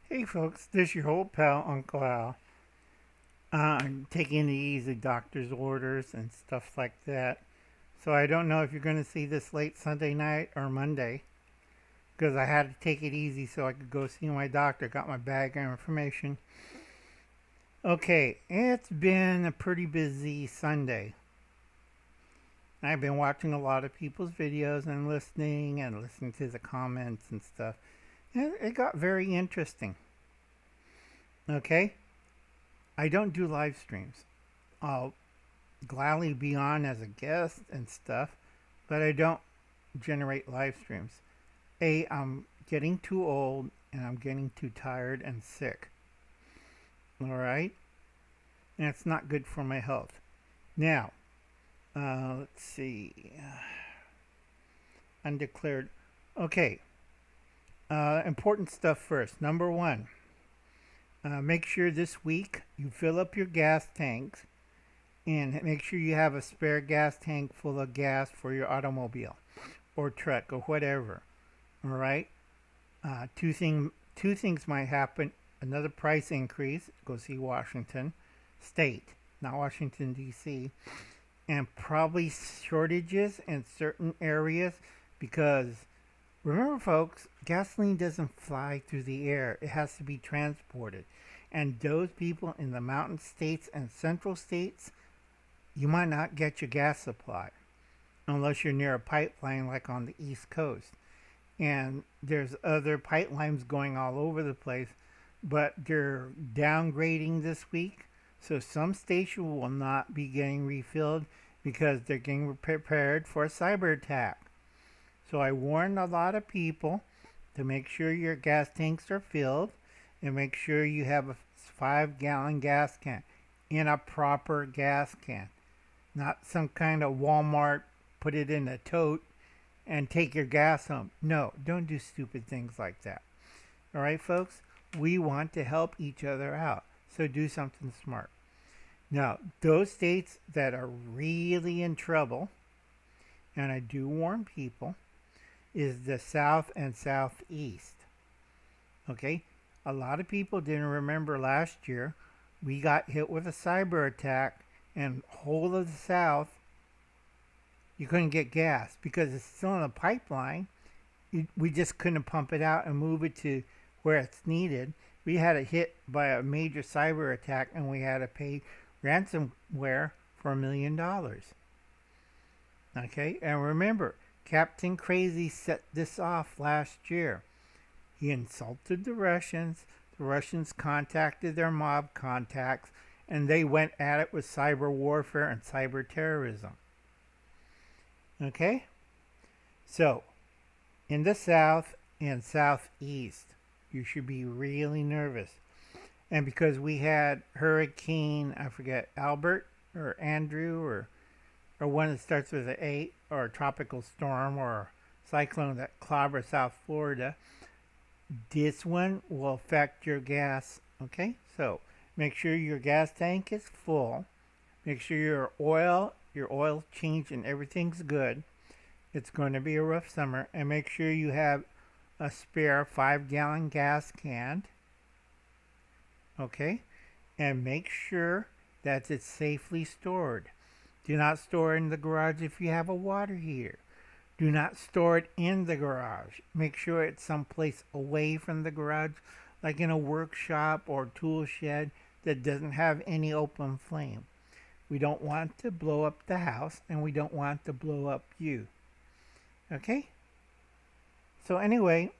Hey folks, this is your old pal Uncle Al. I'm taking it easy, doctor's orders and stuff like that. So I don't know if you're going to see this late Sunday night or Monday because I had to take it easy so I could go see my doctor. Got my bag of information. Okay, it's been a pretty busy Sunday. I've been watching a lot of people's videos and listening to the comments and stuff. And it got very interesting. Okay, I don't do live streams. I'll gladly be on as a guest and stuff, but I don't generate live streams. I'm getting too old and I'm getting too tired and sick. All right? And it's not good for my health. Now, let's see. Undeclared. Okay. Important stuff first. Number one, make sure this week you fill up your gas tanks and make sure you have a spare gas tank full of gas for your automobile or truck or whatever. All right. Two things might happen. Another price increase. Go see Washington State, not Washington D.C. And probably shortages in certain areas because remember, folks, gasoline doesn't fly through the air. It has to be transported. And those people in the mountain states and central states, you might not get your gas supply unless you're near a pipeline like on the East Coast. And there's other pipelines going all over the place, but they're downgrading this week. So some stations will not be getting refilled because they're getting prepared for a cyber attack. So I warned a lot of people to make sure your gas tanks are filled and make sure you have a 5-gallon gas can in a proper gas can. Not some kind of Walmart, put it in a tote and take your gas home. No, don't do stupid things like that. All right, folks? We want to help each other out. So do something smart. Now, those states that are really in trouble, and I do warn people, is the South and Southeast. Okay? A lot of people didn't remember last year we got hit with a cyber attack and whole of the South, you couldn't get gas because it's still in a pipeline. We just couldn't pump it out and move it to where it's needed. We had it hit by a major cyber attack and we had to pay ransomware for $1 million. Okay? And remember, Captain Crazy set this off last year. He insulted the Russians. The Russians contacted their mob contacts, and they went at it with cyber warfare and cyber terrorism. Okay? So, in the South and Southeast, you should be really nervous. And because we had Hurricane, I forget, Albert or Andrew or one that starts with an 8, or a tropical storm or a cyclone that clobbers South Florida, this one will affect your gas. Okay? So make sure your gas tank is full. Make sure your oil change and everything's good. It's going to be a rough summer. And make sure you have a spare 5-gallon gas can. Okay? And make sure that it's safely stored. Do not store it in the garage if you have a water heater. Do not store it in the garage. Make sure it's someplace away from the garage, like in a workshop or tool shed that doesn't have any open flame. We don't want to blow up the house, and we don't want to blow up you. Okay? So anyway,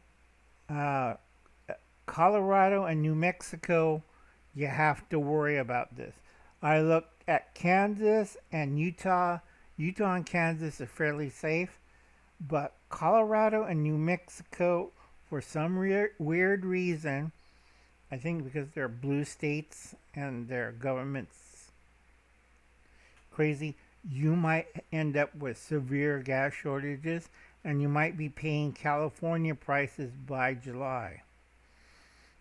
Colorado and New Mexico, you have to worry about this. I looked at Kansas and Utah. Utah and Kansas are fairly safe, but Colorado and New Mexico, for some weird reason, I think because they're blue states and their government's crazy, you might end up with severe gas shortages and you might be paying California prices by July.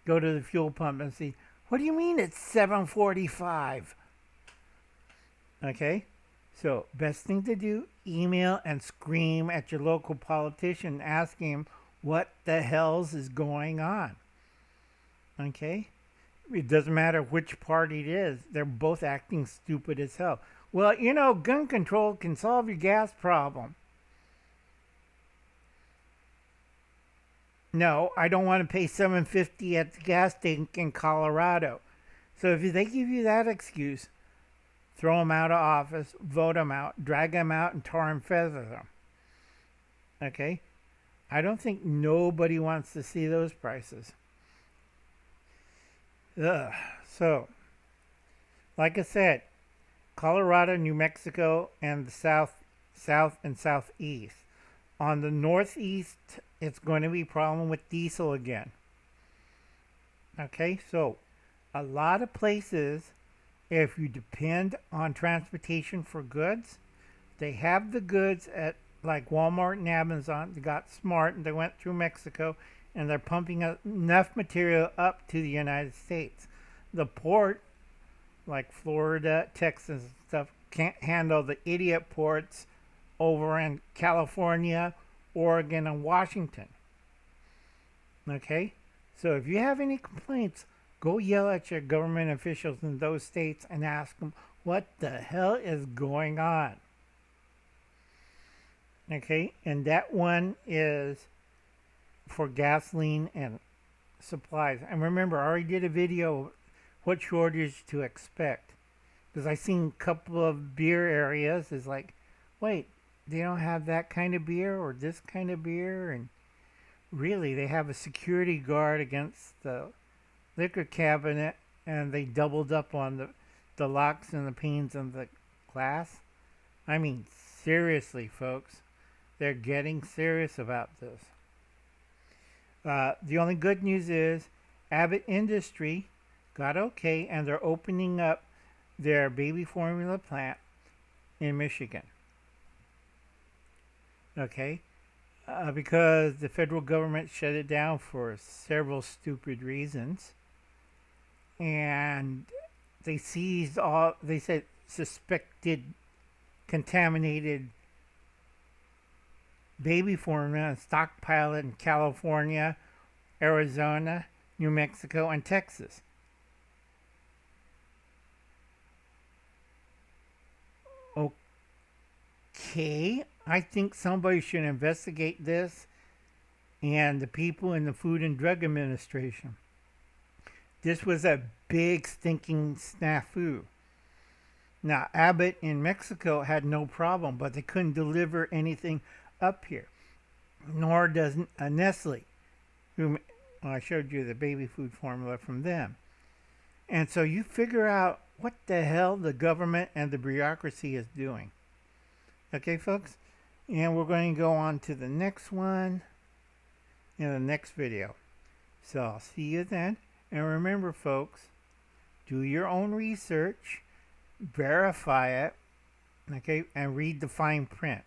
Go to the fuel pump and see, what do you mean it's $7.45? Okay? So, best thing to do, email and scream at your local politician asking him what the hell's is going on. Okay? It doesn't matter which party it is, they're both acting stupid as hell. Well, gun control can solve your gas problem. No, I don't want to pay $7.50 at the gas tank in Colorado. So if they give you that excuse, throw them out of office, vote them out, drag them out, and tar and feather them. Okay? I don't think nobody wants to see those prices. Ugh. So, like I said, Colorado, New Mexico, and the south and southeast. On the northeast, it's going to be a problem with diesel again. Okay, so a lot of places, if you depend on transportation for goods, they have the goods at like Walmart and Amazon. They got smart and they went through Mexico and they're pumping enough material up to the United States. The port, like Florida, Texas, and stuff, can't handle the idiot ports over in California, Oregon, and Washington. Okay? So if you have any complaints, go yell at your government officials in those states and ask them what the hell is going on. Okay? And that one is for gasoline and supplies. And remember, I already did a video of what shortage to expect. Because I seen a couple of beer areas. It's like, wait, they don't have that kind of beer or this kind of beer? And really, they have a security guard against the liquor cabinet and they doubled up on the locks and the panes and the glass. I mean, seriously, folks. They're getting serious about this. The only good news is Abbott Industry got okay and they're opening up their baby formula plant in Michigan. Okay? Because the federal government shut it down for several stupid reasons. And they seized all, they said, suspected contaminated baby formula and stockpiled it in California, Arizona, New Mexico, and Texas. Okay, I think somebody should investigate this and the people in the Food and Drug Administration. This was a big stinking snafu. Now, Abbott in Mexico had no problem, but they couldn't deliver anything up here. Nor does Nestle, who I showed you the baby food formula from them. And so you figure out what the hell the government and the bureaucracy is doing. Okay, folks? And we're going to go on to the next one in the next video. So I'll see you then. And remember, folks, do your own research, verify it, okay, and read the fine print.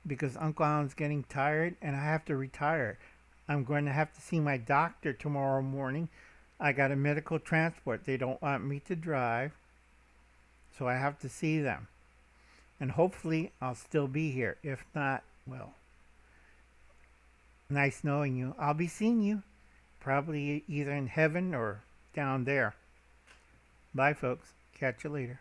Because Uncle Alan's getting tired and I have to retire. I'm going to have to see my doctor tomorrow morning. I got a medical transport. They don't want me to drive. So I have to see them. And hopefully I'll still be here. If not, well, nice knowing you. I'll be seeing you. Probably either in heaven or down there. Bye, folks. Catch you later.